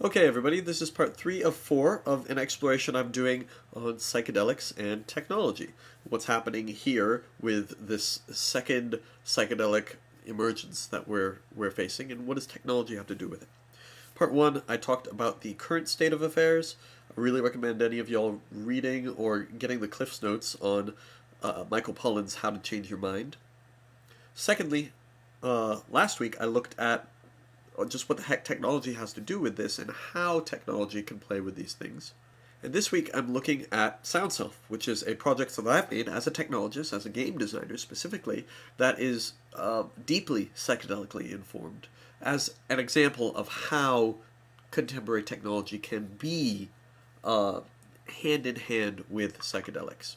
Okay, everybody, this is part 3 of 4 of an exploration I'm doing on psychedelics and technology. What's happening here with this second psychedelic emergence that we're facing, and what does technology have to do with it? Part 1, I talked about the current state of affairs. I really recommend any of y'all reading or getting the Cliff's Notes on Michael Pollan's How to Change Your Mind. Secondly, last week I looked at just what the heck technology has to do with this and how technology can play with these things. And this week I'm looking at Soundself, which is a project that I've made as a technologist, as a game designer specifically, that is deeply psychedelically informed, as an example of how contemporary technology can be hand in hand with psychedelics.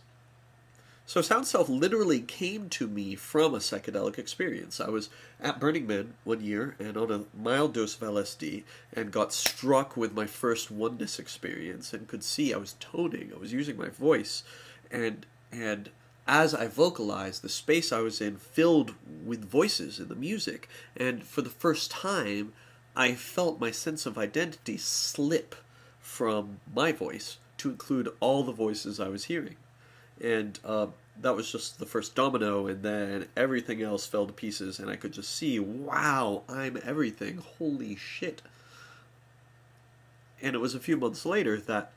So Soundself literally came to me from a psychedelic experience. I was at Burning Man one year and on a mild dose of LSD and got struck with my first oneness experience and could see I was toning, I was using my voice, and as I vocalized, the space I was in filled with voices in the music, and for the first time I felt my sense of identity slip from my voice to include all the voices I was hearing. And that was just the first domino, and then everything else fell to pieces, and I could just see, wow, I'm everything, holy shit. And it was a few months later that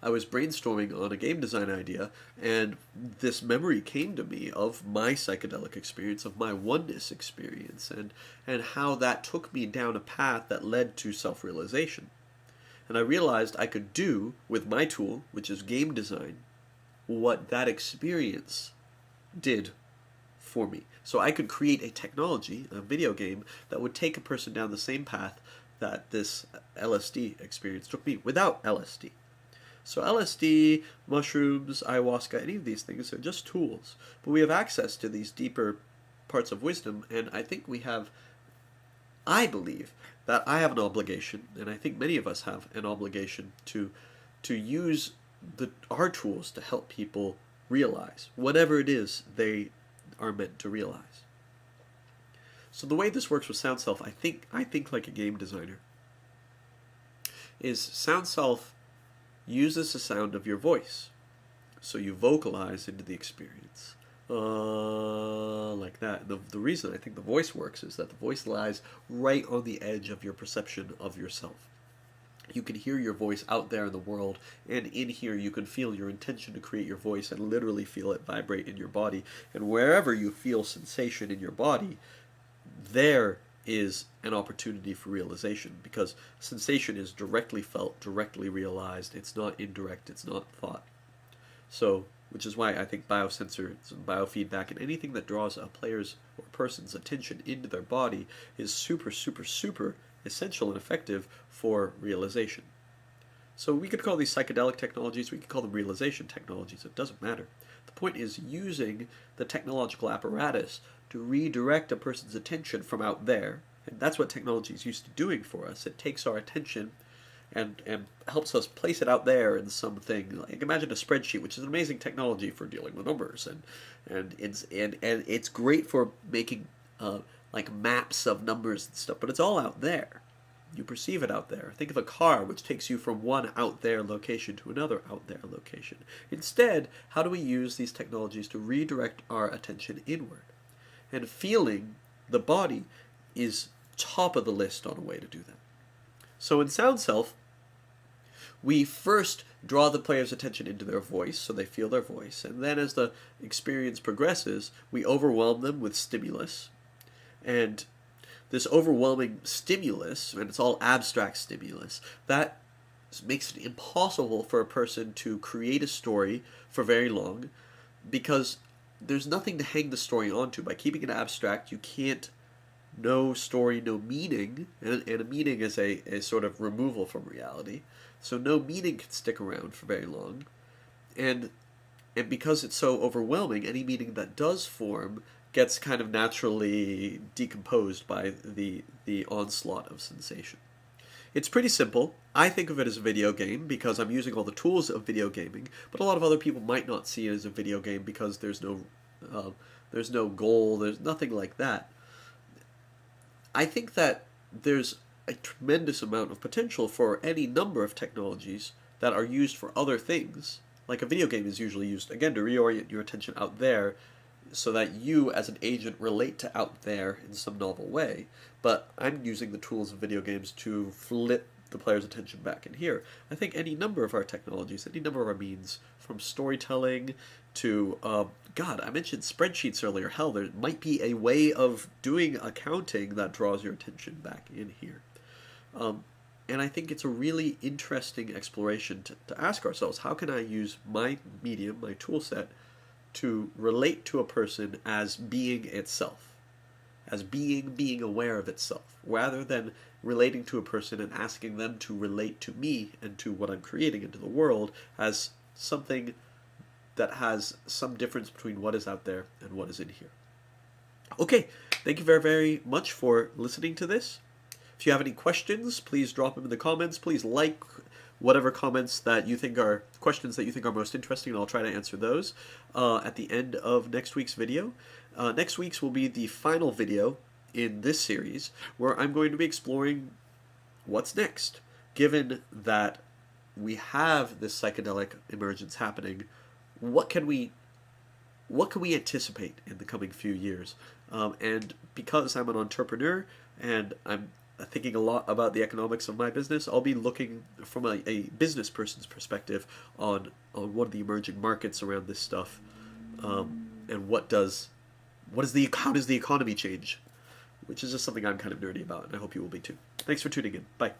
I was brainstorming on a game design idea, and this memory came to me of my psychedelic experience, of my oneness experience, and how that took me down a path that led to self-realization. And I realized I could do, with my tool, which is game design, what that experience did for me. So I could create a technology, a video game, that would take a person down the same path that this LSD experience took me, without LSD. So LSD, mushrooms, ayahuasca, any of these things are just tools. But we have access to these deeper parts of wisdom, and I believe that I have an obligation, and I think many of us have an obligation to use our tools to help people realize whatever it is they are meant to realize. So the way this works with Soundself, I think like a game designer, is Soundself uses the sound of your voice. So you vocalize into the experience. Like that. The reason I think the voice works is that the voice lies right on the edge of your perception of yourself. You can hear your voice out there in the world, and in here you can feel your intention to create your voice and literally feel it vibrate in your body. And wherever you feel sensation in your body, there is an opportunity for realization, because sensation is directly felt, directly realized. It's not indirect, it's not thought. So, which is why I think biosensors and biofeedback and anything that draws a player's or person's attention into their body is super, super, super essential and effective for realization. So we could call these psychedelic technologies, we could call them realization technologies, it doesn't matter. The point is using the technological apparatus to redirect a person's attention from out there, and that's what technology is used to doing for us. It takes our attention and helps us place it out there in something. Like, imagine a spreadsheet, which is an amazing technology for dealing with numbers, and it's great for making like maps of numbers and stuff, but it's all out there. You perceive it out there. Think of a car, which takes you from one out there location to another out there location. Instead, how do we use these technologies to redirect our attention inward? And feeling the body is top of the list on a way to do that. So in Soundself, we first draw the player's attention into their voice, so they feel their voice, and then as the experience progresses, we overwhelm them with stimulus, and this overwhelming stimulus, and it's all abstract stimulus, that makes it impossible for a person to create a story for very long, because there's nothing to hang the story onto. By keeping it abstract, you can't, no story, no meaning, and a meaning is a sort of removal from reality. So no meaning can stick around for very long, and because it's so overwhelming, any meaning that does form gets kind of naturally decomposed by the onslaught of sensation. It's pretty simple. I think of it as a video game because I'm using all the tools of video gaming, but a lot of other people might not see it as a video game because there's no goal, there's nothing like that. I think that there's a tremendous amount of potential for any number of technologies that are used for other things. Like a video game is usually used, again, to reorient your attention out there so that you as an agent relate to out there in some novel way. But I'm using the tools of video games to flip the player's attention back in here. I think any number of our technologies, any number of our means, from storytelling to, God, I mentioned spreadsheets earlier. Hell, there might be a way of doing accounting that draws your attention back in here. And I think it's a really interesting exploration to ask ourselves, how can I use my medium, my tool set, to relate to a person as being itself, as being aware of itself, rather than relating to a person and asking them to relate to me and to what I'm creating into the world as something that has some difference between what is out there and what is in here. Okay, thank you very, very much for listening to this. If you have any questions, please drop them in the comments. Please like whatever comments that you think are questions that you think are most interesting, and I'll try to answer those at the end of next week's video. Next week's will be the final video in this series, where I'm going to be exploring what's next. Given that we have this psychedelic emergence happening, what can we anticipate in the coming few years? And because I'm an entrepreneur and I'm thinking a lot about the economics of my business, I'll be looking from a business person's perspective on what are the emerging markets around this stuff, and how does the economy change, which is just something I'm kind of nerdy about, and I hope you will be too. Thanks for tuning in. Bye.